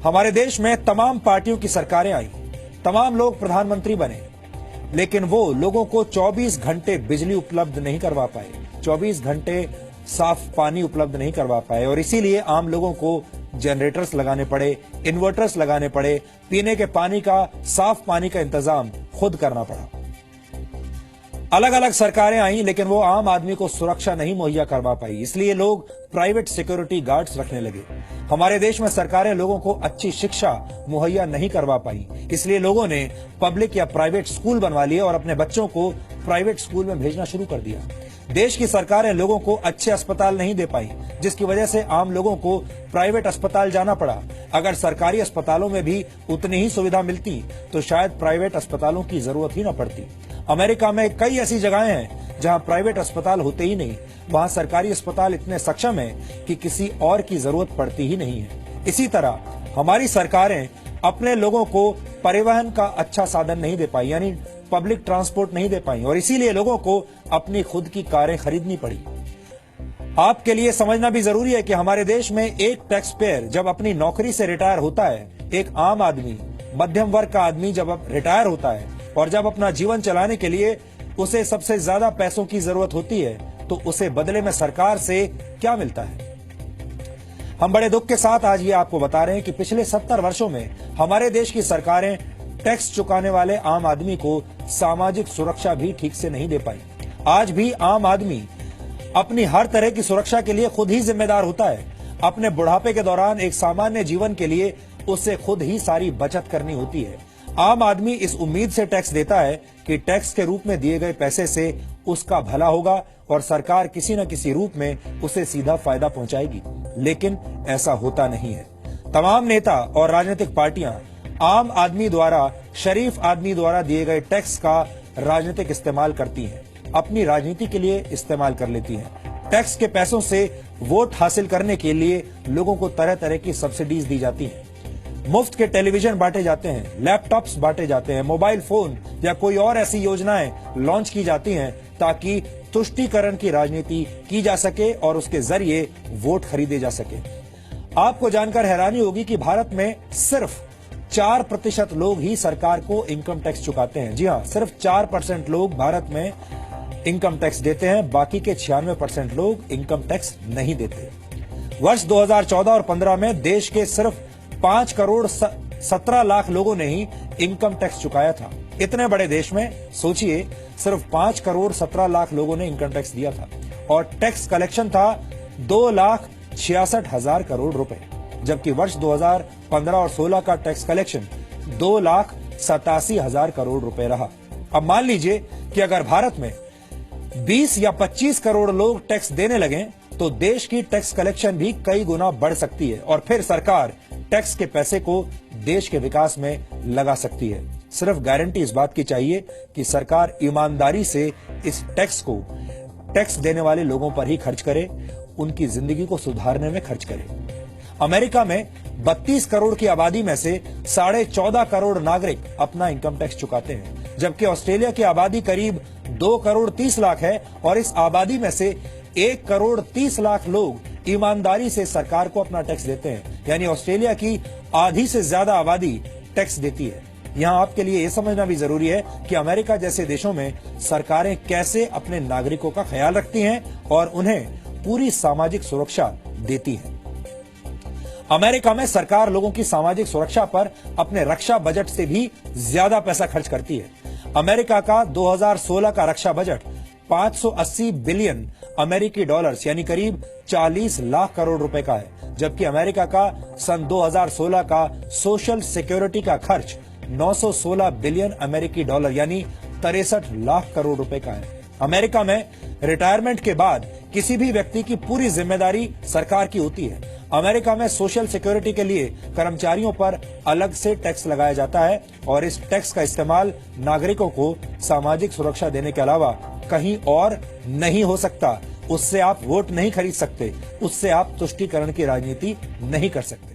हमारे देश में तमाम पार्टियों की सरकारें आई, तमाम लोग प्रधानमंत्री बने, लेकिन वो लोगों को 24 घंटे बिजली उपलब्ध नहीं करवा पाए, 24 घंटे साफ पानी उपलब्ध नहीं करवा पाए और इसीलिए आम लोगों को जनरेटर्स लगाने पड़े, इन्वर्टर्स लगाने पड़े, पीने के पानी का, साफ पानी का इंतजाम खुद करना पड़ा। अलग अलग सरकारें आई, लेकिन वो आम आदमी को सुरक्षा नहीं मुहैया करवा पाई, इसलिए लोग प्राइवेट सिक्योरिटी गार्ड्स रखने लगे। हमारे देश में सरकारें लोगों को अच्छी शिक्षा मुहैया नहीं करवा पाई, इसलिए लोगों ने पब्लिक या प्राइवेट स्कूल बनवा लिए और अपने बच्चों को प्राइवेट स्कूल में भेजना शुरू कर दिया। देश की सरकारें लोगों को अच्छे अस्पताल नहीं दे पाई, जिसकी वजह से आम लोगों को प्राइवेट अस्पताल जाना पड़ा। अगर सरकारी अस्पतालों में भी उतनी ही सुविधा मिलती तो शायद प्राइवेट अस्पतालों की जरूरत ही न पड़ती। अमेरिका में कई ऐसी जगहें हैं जहां प्राइवेट अस्पताल होते ही नहीं, वहां सरकारी अस्पताल इतने सक्षम हैं कि किसी और की जरूरत पड़ती ही नहीं है। इसी तरह हमारी सरकारें अपने लोगों को परिवहन का अच्छा साधन नहीं दे पाई, यानी पब्लिक ट्रांसपोर्ट नहीं दे पाई और इसीलिए लोगों को अपनी खुद की कारें खरीदनी पड़ी। आपके लिए समझना भी जरूरी है कि हमारे देश में एक टैक्स पेयर जब अपनी नौकरी से रिटायर होता है, एक आम आदमी, मध्यम वर्ग का आदमी जब रिटायर होता है और जब अपना जीवन चलाने के लिए उसे सबसे ज्यादा पैसों की जरूरत होती है, तो उसे बदले में सरकार से क्या मिलता है? हम बड़े दुख के साथ आज ये आपको बता रहे हैं कि पिछले 70 वर्षों में हमारे देश की सरकारें टैक्स चुकाने वाले आम आदमी को सामाजिक सुरक्षा भी ठीक से नहीं दे पाई। आज भी आम आदमी अपनी हर तरह की सुरक्षा के लिए खुद ही जिम्मेदार होता है। अपने बुढ़ापे के दौरान एक सामान्य जीवन के लिए उसे खुद ही सारी बचत करनी होती है। आम आदमी इस उम्मीद से टैक्स देता है कि टैक्स के रूप में दिए गए पैसे से उसका भला होगा और सरकार किसी न किसी रूप में उसे सीधा फायदा पहुंचाएगी, लेकिन ऐसा होता नहीं है। तमाम नेता और राजनीतिक पार्टियां आम आदमी द्वारा, शरीफ आदमी द्वारा दिए गए टैक्स का राजनीतिक इस्तेमाल करती हैं, अपनी राजनीति के लिए इस्तेमाल कर लेती हैं। टैक्स के पैसों से वोट हासिल करने के लिए लोगों को तरह तरह की सब्सिडीज दी जाती हैं। मुफ्त के टेलीविजन बांटे जाते हैं, लैपटॉप्स बांटे जाते हैं, मोबाइल फोन या कोई और ऐसी योजनाएं लॉन्च की जाती हैं ताकि तुष्टीकरण की राजनीति की जा सके और उसके जरिए वोट खरीदे जा सके। आपको जानकर हैरानी होगी कि भारत में सिर्फ 4% लोग ही सरकार को इनकम टैक्स चुकाते हैं। जी हां, सिर्फ 4% लोग भारत में इनकम टैक्स देते हैं, बाकी के 96% लोग इनकम टैक्स नहीं देते। वर्ष 2014 और 15 में देश के सिर्फ 5 करोड़ 17 लाख लोगों ने ही इनकम टैक्स चुकाया था। इतने बड़े देश में सोचिए, सिर्फ 5 करोड़ 17 लाख लोगों ने इनकम टैक्स दिया था और टैक्स कलेक्शन था 2,66,000 करोड़ रुपए, जबकि वर्ष 2015 और 16 का टैक्स कलेक्शन 2,87,000 करोड़ रुपए रहा। अब मान लीजिए कि अगर भारत में 20 या 25 करोड़ लोग टैक्स देने लगे तो देश की टैक्स कलेक्शन भी कई गुना बढ़ सकती है और फिर सरकार टैक्स के पैसे को देश के विकास में लगा सकती है। सिर्फ गारंटी इस बात की चाहिए कि सरकार ईमानदारी से इस टैक्स को टैक्स देने वाले लोगों पर ही खर्च करे, उनकी जिंदगी को सुधारने में खर्च करे। अमेरिका में 32 करोड़ की आबादी में से 14.5 करोड़ नागरिक अपना इनकम टैक्स चुकाते हैं, जबकि ऑस्ट्रेलिया की आबादी करीब 2 करोड़ 30 लाख है और इस आबादी में से 1 करोड़ 30 लाख लोग ईमानदारी से सरकार को अपना टैक्स देते हैं, यानी ऑस्ट्रेलिया की आधी से ज्यादा आबादी टैक्स देती है। यहाँ आपके लिए यह समझना भी जरूरी है कि अमेरिका जैसे देशों में सरकारें कैसे अपने नागरिकों का ख्याल रखती हैं और उन्हें पूरी सामाजिक सुरक्षा देती है। अमेरिका में सरकार लोगों की सामाजिक सुरक्षा पर अपने रक्षा बजट से भी ज्यादा पैसा खर्च करती है। अमेरिका का 2016 का रक्षा बजट 580 बिलियन अमेरिकी डॉलर्स यानी करीब 40 लाख करोड़ रुपए का है, जबकि अमेरिका का सन 2016 का सोशल सिक्योरिटी का खर्च 916 बिलियन अमेरिकी डॉलर यानी 63 लाख करोड़ रुपए का है। अमेरिका में रिटायरमेंट के बाद किसी भी व्यक्ति की पूरी जिम्मेदारी सरकार की होती है। अमेरिका में सोशल सिक्योरिटी के लिए कर्मचारियों पर अलग से टैक्स लगाया जाता है और इस टैक्स का इस्तेमाल नागरिकों को सामाजिक सुरक्षा देने के अलावा कहीं और नहीं हो सकता। उससे आप वोट नहीं खरीद सकते, उससे आप तुष्टीकरण की राजनीति नहीं कर सकते।